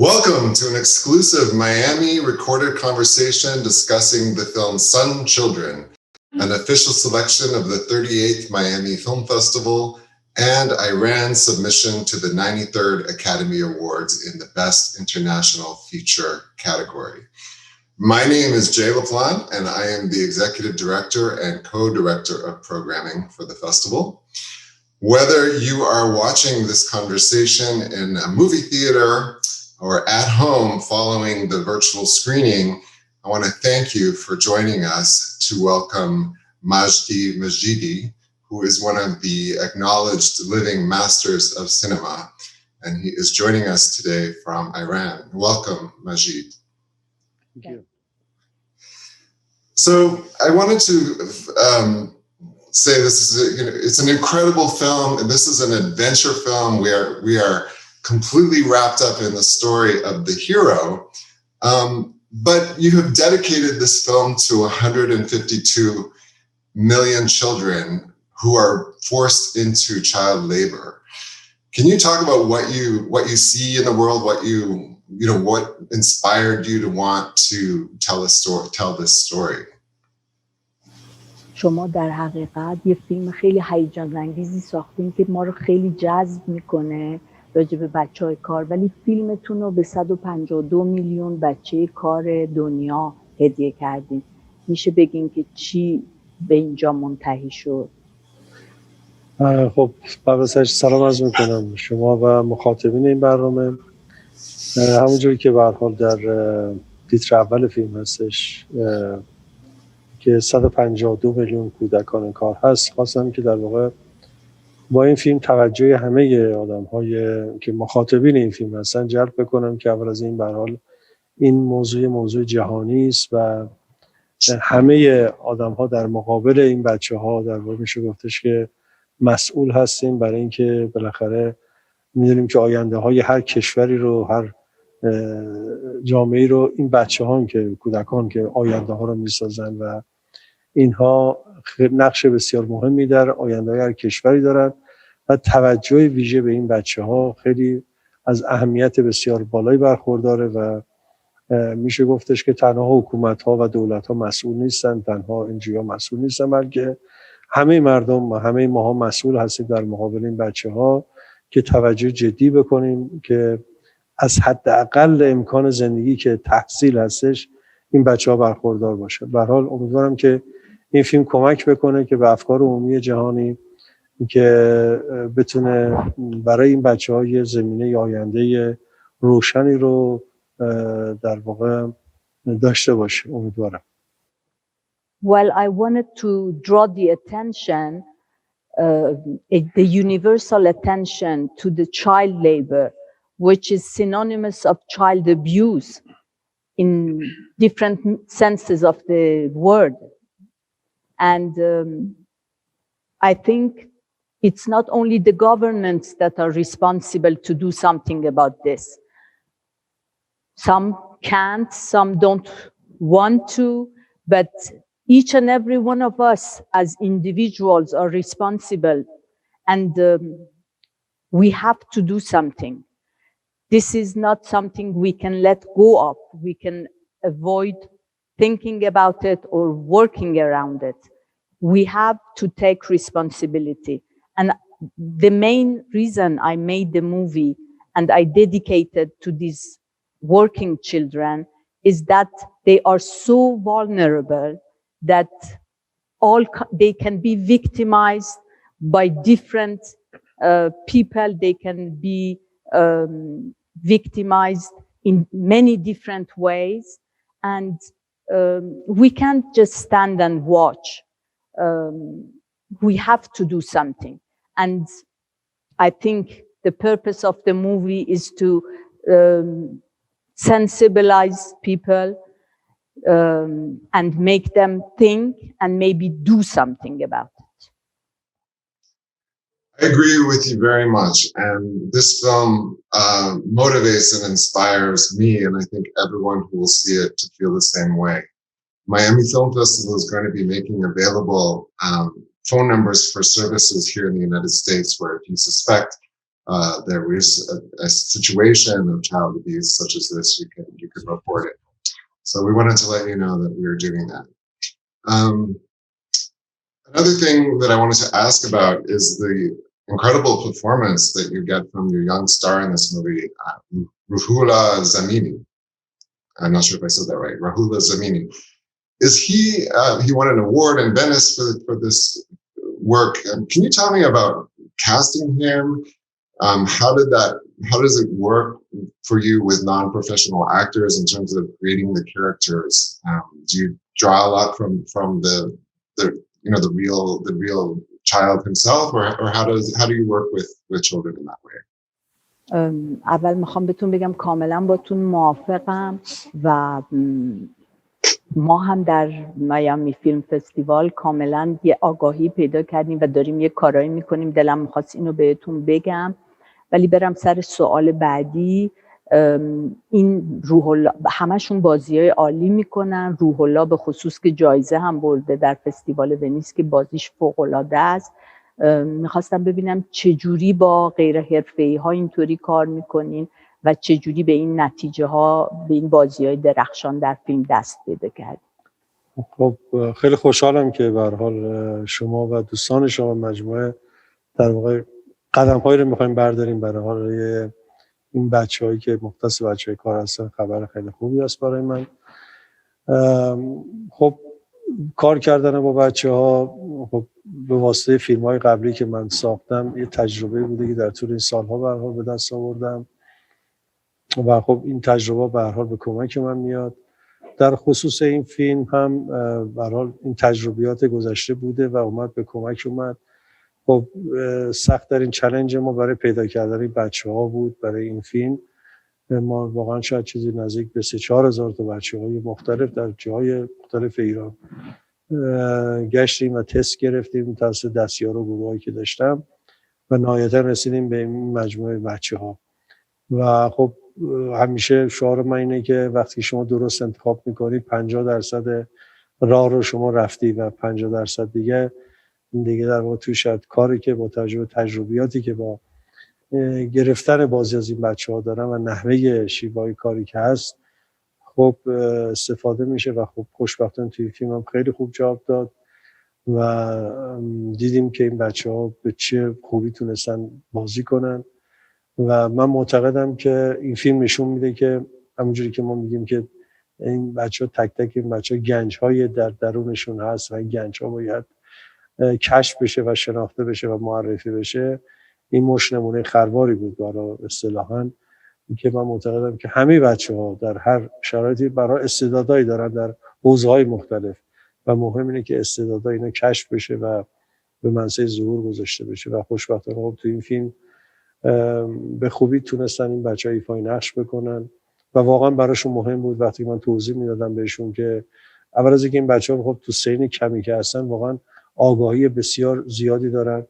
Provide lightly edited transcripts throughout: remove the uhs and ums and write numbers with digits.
Welcome to an exclusive Miami recorded conversation discussing the film Sun Children, an official selection of the 38th Miami Film Festival and Iran's submission to the 93rd Academy Awards in the Best International Feature category. My name is Jaie Laplante, and I am the Executive Director and Co-Director of Programming for the festival. Whether you are watching this conversation in a movie theater or at home following the virtual screening, I want to thank you for joining us to welcome Majidi, who is one of the acknowledged living masters of cinema, and he is joining us today from Iran. Welcome, Majid. Thank you. So I wanted to say this is it's an incredible film, and this is an adventure film where we are completely wrapped up in the story of the hero. But you have dedicated this film to 152 million children who are forced into child labor. Can you talk about what you see in the world, what inspired you to want to tell this story? شما در حقیقت یه فیلم خیلی هیجان انگیزی ساختین که ما رو خیلی جذب میکنه راجع به بچه‌های کار، ولی فیلمتون رو به 152 میلیون بچه کار دنیا هدیه کردین. میشه بگین که چی به اینجا منتهی شد؟ خب بابتش سلام عرض میکنم شما و مخاطبین این برنامه. همونجوری که به هر حال در تیتر اول فیلم هستش که 152 میلیون کودکان کار هست، خواستم که در واقع با این فیلم توجه همه آدم‌های که مخاطبین این فیلم هستن جلب بکنم که اول از این به هر حال این موضوع جهانی است و همه آدم‌ها در مقابل این بچه‌ها در واقع میشه گفتش که مسئول هستیم، برای اینکه بالاخره می‌دونیم که آینده‌های هر کشوری رو، هر جامعه‌ای رو این بچه‌ها که کودکان که آینده‌ها رو می‌سازن و اینها نقش بسیار مهمی در آینده هر کشوری دارند و توجه ویژه به این بچه‌ها خیلی از اهمیت بسیار بالایی برخورداره و میشه گفتش که تنها حکومت‌ها و دولت‌ها مسئول نیستن، تنها NGO مسئول نیستن، بلکه همه مردم و همه ماها مسئول هستیم در مقابل این بچه‌ها که توجه جدی بکنیم که از حداقل امکان زندگی که تحصیل هستش این بچه‌ها برخوردار باشه. به هر حال امیدوارم که این فیلم کمک بکنه که به افکار عمومی جهانی که بتونه برای این بچه‌ها یه زمینه آینده روشنی رو در واقع داشته باشه. امیدوارم. Well, I wanted to draw the attention, the universal attention to the child labor, which is synonymous of child abuse in different senses of the word. And I think it's not only the governments that are responsible to do something about this. Some can't, some don't want to, but each and every one of us as individuals are responsible, and we have to do something. This is not something we can let go of. We can avoid thinking about it or working around it. We have to take responsibility. And the main reason I made the movie and I dedicated to these working children is that they are so vulnerable that they can be victimized by different people. They can be victimized in many different ways. And we can't just stand and watch. We have to do something. And I think the purpose of the movie is to sensibilize people and make them think and maybe do something about it. I agree with you very much. And this film motivates and inspires me, and I think everyone who will see it to feel the same way. Miami Film Festival is going to be making available phone numbers for services here in the United States, where if you suspect there is a situation of child abuse such as this, you can report it. So we wanted to let you know that we were doing that. Another thing that I wanted to ask about is the incredible performance that you get from your young star in this movie, Ruhula Zamini. I'm not sure if I said that right. Ruhula Zamini. Is he won an award in Venice for this work. Can you tell me about casting him? How does it work for you with non-professional actors in terms of creating the characters? Do you draw a lot from the real child himself, or how do you work with children in that way? اول میخوام بهتون بگم کاملا باتون موافقم و ما هم در میامی فیلم فستیوال کاملا یه آگاهی پیدا کردیم و داریم یه کارایی میکنیم. دلم میخواست اینو بهتون بگم، ولی برم سر سوال بعدی. این روح الله همشون بازیای عالی میکنن. روح الله به خصوص که جایزه هم برده در فستیوال ونیز که بازیش فوق العاده است. میخواستم ببینم چجوری با غیر حرفه‌ای ها اینطوری کار میکنین و چجوری به این نتیجه ها، به این بازی های درخشان در فیلم دست پیدا کردید. خب خیلی خوشحالم که به هر حال شما و دوستان شما مجموعه در واقع قدم‌هایی رو می‌خوایم برداریم برای حال این بچه‌هایی که مختص بچه‌های کار هستن. خبر خیلی خوبی است برای من. خب کار کردن با بچه‌ها خب به واسطه فیلم‌های قبلی که من ساختم یه تجربه بوده که در طول این سال‌ها به هر حال به دست آوردم و خب این تجربه به هر حال به کمک من میاد. در خصوص این فیلم هم به هر حال این تجربیات گذشته بوده و اومد به کمک اومد. خب سخت در این چالش ما برای پیدا کردن بچه‌ها بود. برای این فیلم ما واقعا شاید چیزی نزدیک به 3-4 هزار تا بچه‌های مختلف در جاهای مختلف ایران گشتیم و تست گرفتیم توسط دستیار و گروهایی که داشتم و نهایتا رسیدیم به این مجموعه بچه‌ها. و خب همیشه شعار من اینه که وقتی شما درست انتخاب میکنید 50% راه رو شما رفتی و 50% دیگه در واقع توی شاید کاری که با تجربیاتی که با گرفتن بازی از این بچه‌ها دارن و نحوه شیوای کاری که هست خب استفاده میشه و خب خوشبختانه توی فیلم هم خیلی خوب جواب داد و دیدیم که این بچه‌ها به چه خوبی تونستن بازی کنن و من معتقدم که این فیلم نشون میده که همونجوری که ما میگیم که این بچه‌ها تک تک این بچه‌ها گنج‌های در درونشون هست و این گنج‌ها باید کشف بشه و شناخته بشه و معرفی بشه. این مش نمونه خرواری بود برای اصطلاحاً که من معتقدم که همه بچه‌ها در هر شرایطی برای استعدادایی دارن در حوزه‌های مختلف و مهم اینه که استعدادای اینا کشف بشه و به منصه ظهور گذاشته بشه و خوشبختانه تو این فیلم به خوبی تونستن این بچه‌ها ایفای نقش بکنن و واقعا براشون مهم بود. وقتی من توضیح میدادم بهشون که اول از اینکه این بچه‌ها خب تو سن کمی که هستن واقعا آگاهی بسیار زیادی دارن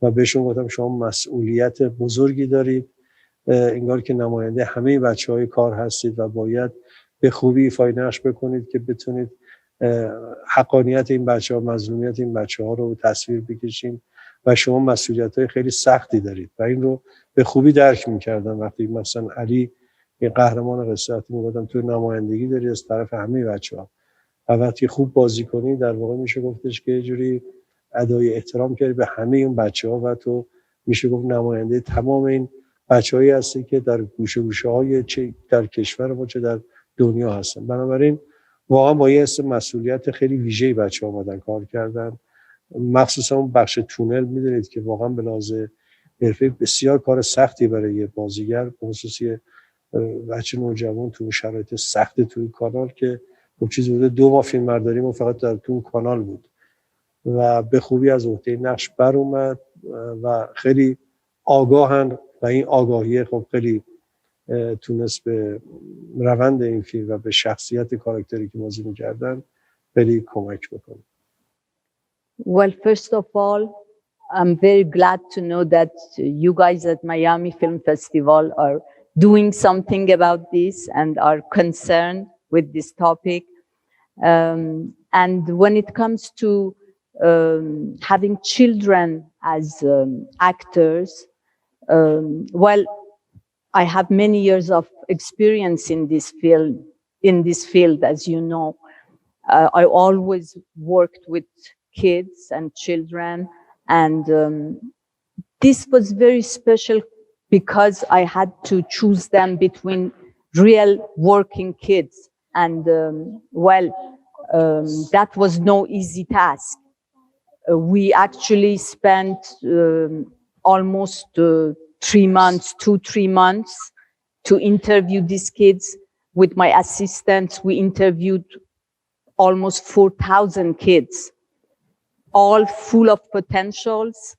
و بهشون گفتم شما مسئولیت بزرگی دارید، انگار که نماینده همه بچه‌های کار هستید و باید به خوبی ایفای نقش بکنید که بتونید حقانیت این بچه‌ها، مظلومیت این بچه‌ها رو تصویر بکشید و شما مسئولیت‌های خیلی سختی دارید و این رو به خوبی درک می‌کردم. وقتی مثلا علی یه قهرمان قصه وقتی میگفتم تو نمایندگی داری از طرف همه بچه‌ها و وقتی خوب بازی کنی در واقع میشه گفتش که یه جوری ادای احترام کردی به همه اون بچه‌ها و تو میشه گفت نماینده تمام این بچه‌هایی هستی که در گوشه‌های چه در کشور ما چه در دنیا هستن. بنابراین واقعا با یه حس مسئولیت خیلی ویژه‌ای بچه‌ها اومدن کار کردن، مخصوصا اون بخش تونل. میدونید که واقعا به لحاظ حرفه‌ای بسیار کار سختی برای یه بازیگر، به خصوص یه بچه نوجوان تو شرایط سخت توی کانال که خب چیزی بوده 2 ماه فیلم برداری ما فقط در تو کانال بود و به خوبی از عهده نقش بر اومد و خیلی آگاهن و این آگاهی خب خیلی تونست به روند این فیلم و به شخصیت کاراکتری که بازی می‌کردن خیلی کمک بکنه. Well, first of all, I'm very glad to know that you guys at Miami Film Festival are doing something about this and are concerned with this topic. And when it comes to having children as actors, Well, I have many years of experience in this field, as you know. I always worked with kids and children, and this was very special because I had to choose them between real working kids. And that was no easy task. We actually spent almost 3 months, 2-3 months to interview these kids. With my assistants, we interviewed almost 4,000 kids, all full of potentials.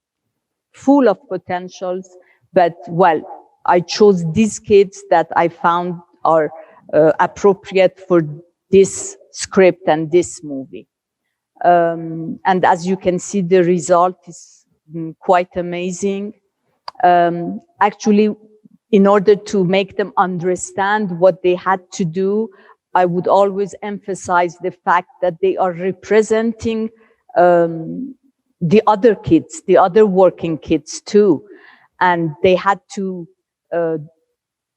But well, I chose these kids that I found are appropriate for this script and this movie. And as you can see, the result is quite amazing. Actually, in order to make them understand what they had to do, I would always emphasize the fact that they are representing the other kids, the other working kids too. And they had to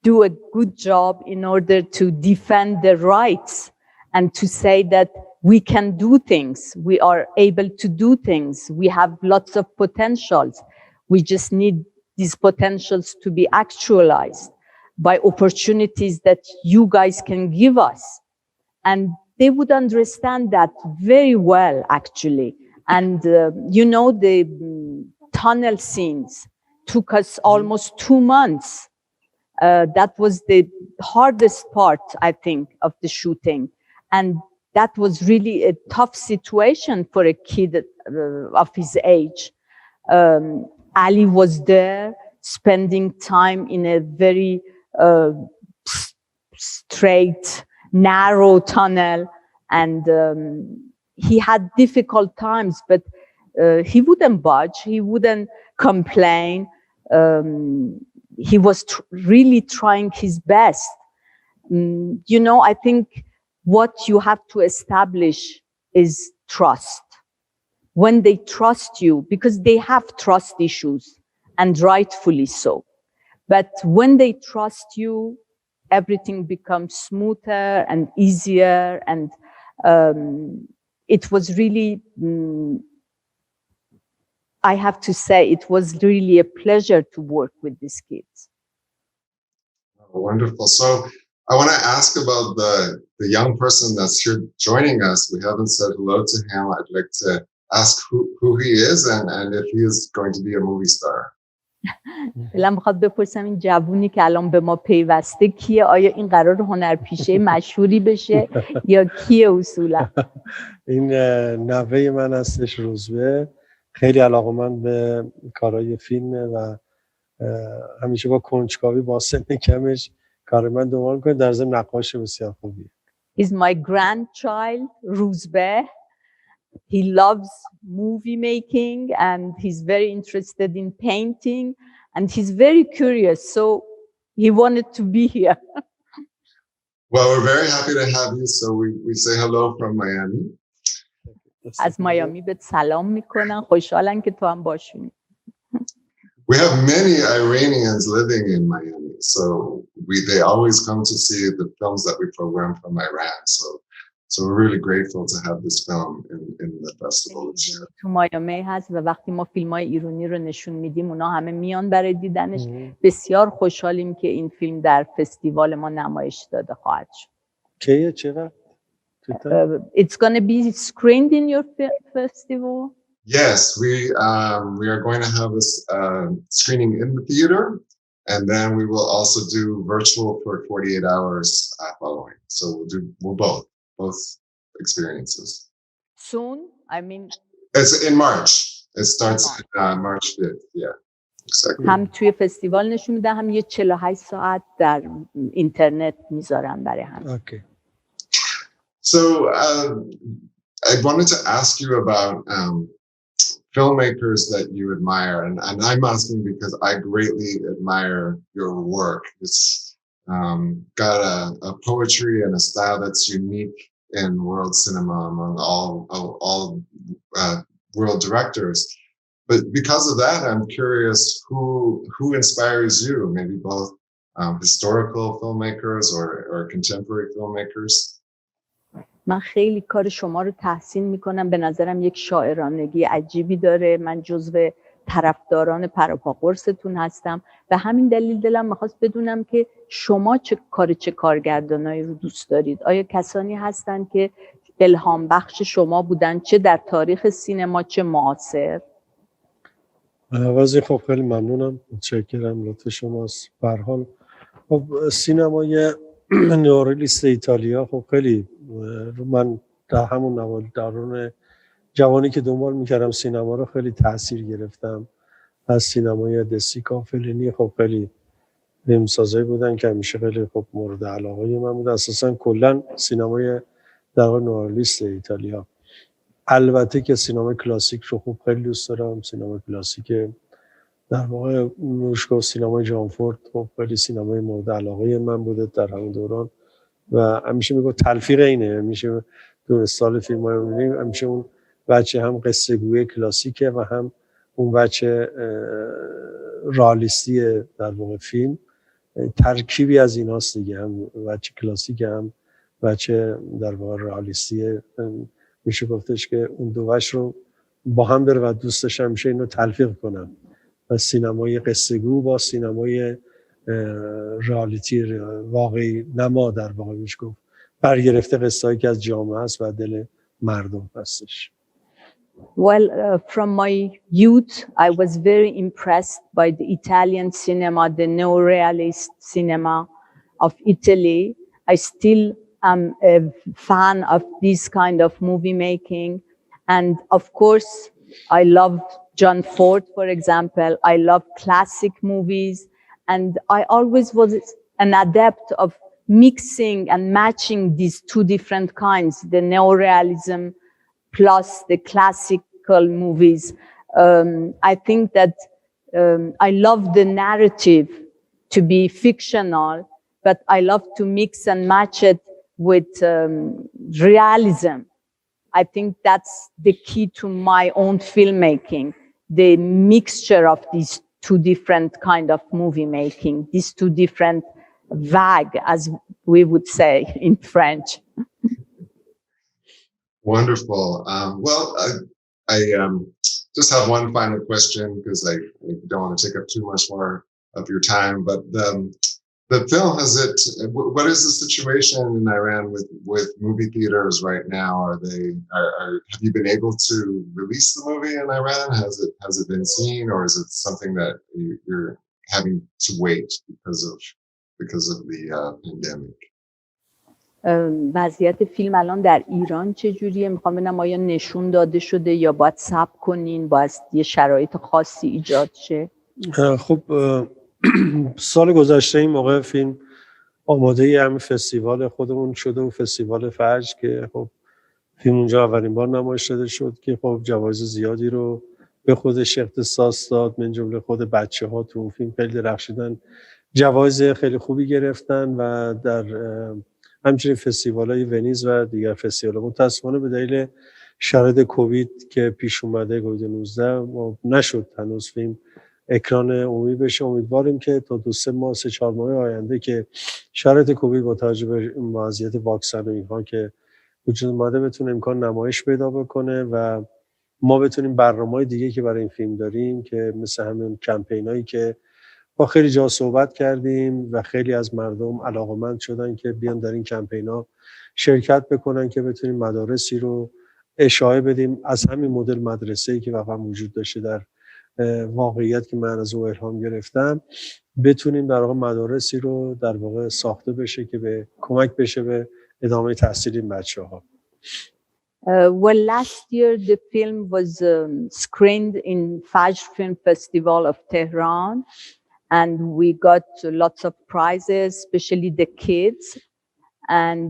do a good job in order to defend their rights and to say that we can do things, we are able to do things, we have lots of potentials. We just need these potentials to be actualized by opportunities that you guys can give us. And they would understand that very well, actually. And the tunnel scenes took us almost 2 months. That was the hardest part, I think, of the shooting. And that was really a tough situation for a kid of his age. Ali was there, spending time in a very straight, narrow tunnel, and he had difficult times, but he wouldn't budge, he wouldn't complain. He was really trying his best. I think what you have to establish is trust. When they trust you, because they have trust issues, and rightfully so. But when they trust you, everything becomes smoother and easier. And it was really, I have to say, it was really a pleasure to work with these kids. Oh, wonderful. So I want to ask about the young person that's here joining us. We haven't said hello to him. I'd like to ask who he is and if he is going to be a movie star. دلم میخواد بپرسم این جوونی که الان به ما پیوسته کیه؟ آیا این قرار هنرپیشه مشهوری بشه یا کیه اصولا؟ این نوه من هستش، روزبه. خیلی علاقه‌مند به کارهای فیلمه و همیشه با کنجکاوی با سن کمش کار من دنبال می‌کنه. در ضمن نقاش بسیار خوبیه. He's my grandchild, Rouzbeh. He loves movie making and he's very interested in painting and he's very curious. So he wanted to be here. Well, we're very happy to have you. So we say hello from Miami. از میامی بهت سلام میکنن. خوشحالن که تو هم باشونی. We have many Iranians living in Miami. So they always come to see the films that we program from Iran. So we're really grateful to have this film in the festival this year. تو میامی هست و وقتی ما فیلم‌های ایرانی رو نشون میدیم اونا همه میان برای دیدنش. بسیار خوشحالیم که این فیلم در فستیوال ما نمایش داده خواهد شد. کیه چقدر؟ It's going to be screened in your festival? Yes, we are going to have a screening in the theater, and then we will also do virtual for 48 hours following. So we'll both experiences. Soon? I mean... It's in March. It starts March 5th. Yeah, exactly. هم توی فستیوال نشون میدن، هم یه 48 ساعت در اینترنت میذارن برای هم. Okay. So I wanted to ask you about filmmakers that you admire, and I'm asking because I greatly admire your work. It's got a poetry and a style that's unique in world cinema among all world directors. but because of that, I'm curious who inspires you, maybe both historical filmmakers or contemporary filmmakers. من خیلی کار شما رو تحسین میکنم. به نظرم یک شاعرانگی عجیبی داره. من جزو طرفداران پروپاقرصتون هستم. به همین دلیل دلم میخواست بدونم که شما چه کارگردانایی رو دوست دارید. آیا کسانی هستن که الهام بخش شما بودن، چه در تاریخ سینما چه معاصر؟ واسه خب خیلی ممنونم، متشکرم، لطف شماست. به هر حال خب سینمای نئوریالیست ایتالیا خب خیلی من در همون دوران جوانی که دنبال میکردم سینما رو خیلی تاثیر گرفتم از سینمای دسیکا. فلینی خب خیلی فیلمسازایی بودن که همیشه خیلی خب مورد علاقه من بود. اساسا کلا سینمای در واقع نئوریالیست ایتالیا. البته که سینما کلاسیک رو خوب خیلی دوست دارم. سینما کلاسیک در واقع نوشگاه سینمای جانفورد خب خیلی سینمای مورد علاقه من بوده در همون دوران و همیشه میگم تلفیق اینه، همیشه دور سال فیلم‌ها رو می‌بینیم همیشه اون بچه هم قصه گوی کلاسیکه و هم اون بچه رئالیستی در واقع فیلم، ترکیبی از ایناست دیگه، هم بچه کلاسیک هم بچه در واقع رئالیستی. میشه گفتش که اون دو بچه رو با هم بره و دوستش همیشه اینو تلفیق کنم و سینمای قصه گو با سینمای رئالیتی واقعی نما در واقع میشه گفت برگرفته قصه‌ای که از جامعه است و دل مردم هستش. Well, from my youth, I was very impressed by the Italian cinema, the neorealist cinema of Italy. I still am a fan of this kind of movie making. And of course, I love John Ford, for example. I love classic movies. And I always was an adept of mixing and matching these two different kinds, the neorealism plus the classical movies. I think that I love the narrative to be fictional, but I love to mix and match it with realism. I think that's the key to my own filmmaking, the mixture of these two different kind of movie making, these two different vagues, as we would say in French. Wonderful. Well, I just have one final question because I don't want to take up too much more of your time. But the film, what is the situation in Iran with movie theaters right now? Have you been able to release the movie in Iran? Has it been seen, or is it something that you're having to wait because of the pandemic? وضعیت فیلم الان در ایران چجوریه؟ میخوام ببینم آیا نشون داده شده یا باید صبر کنین، باید یه شرایط خاصی ایجاد شه؟ خب سال گذشته این موقع فیلم آماده همین فستیوال خودمون شده و فستیوال فجر که خب فیلم اونجا اولین بار نمایش داده شد که خب جوایز زیادی رو به خودش اختصاص داد، من جمله خود بچه‌ها تو اون فیلم خیلی درخشیدن، جوایز خیلی خوبی گرفتن و در همچنین فستیوال‌های ونیز و دیگر فستیوال‌ها متأسفانه به دلیل شرایط کووید که پیش اومده کووید 19 نشد هنوز فیلم اکران عمومی بشه. امیدواریم که تا 2-3 ماه 3-4 ماه آینده که شرایط کووید با توجه به وضعیت واکسن و اینها که وجود اومده بتونه امکان نمایش پیدا بکنه و ما بتونیم برنامه‌های دیگه که برای این فیلم داریم که مثل همین کمپینایی که با خیلی جا صحبت کردیم و خیلی از مردم علاقه‌مند شدن که بیان در این کمپینا شرکت بکنن که بتونیم مدارسی رو اشاعه بدیم از همین مدل مدرسه‌ای که واقعا وجود داشته در واقعیت که من از او الهام گرفتم، بتونیم در واقع مدارسی رو در واقع ساخته بشه که به کمک بشه به ادامه تحصیل این بچه‌ها. Well, last year the film was screened in Fajr Film Festival of Tehran, and we got lots of prizes, especially the kids, and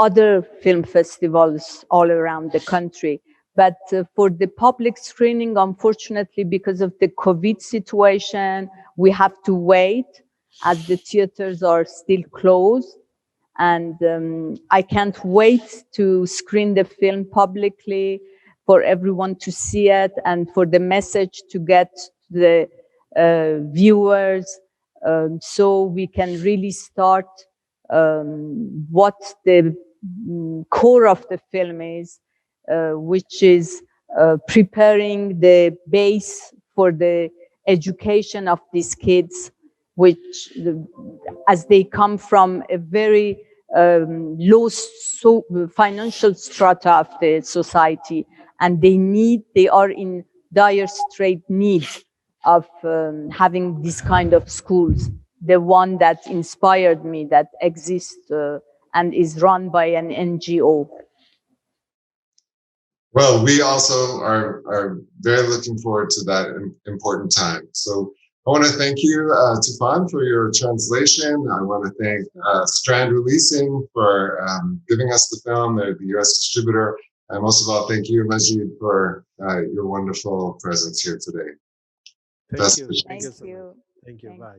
other film festivals all around the country. But for the public screening, unfortunately, because of the COVID situation, we have to wait as the theaters are still closed. And I can't wait to screen the film publicly. for everyone to see it and for the message to get to the viewers, so we can really start what the core of the film is, which is preparing the base for the education of these kids, which as they come from a very low financial strata of the society, and they are in dire straight need of having this kind of schools. The one that inspired me, that exists and is run by an NGO. Well, we also are very looking forward to that important time. So I want to thank you, Tufan, for your translation. I want to thank Strand Releasing for giving us the film. They're the US distributor. And most of all, thank you, Majid, for your wonderful presence here today. Thank you. Thank you. Thank you. Bye.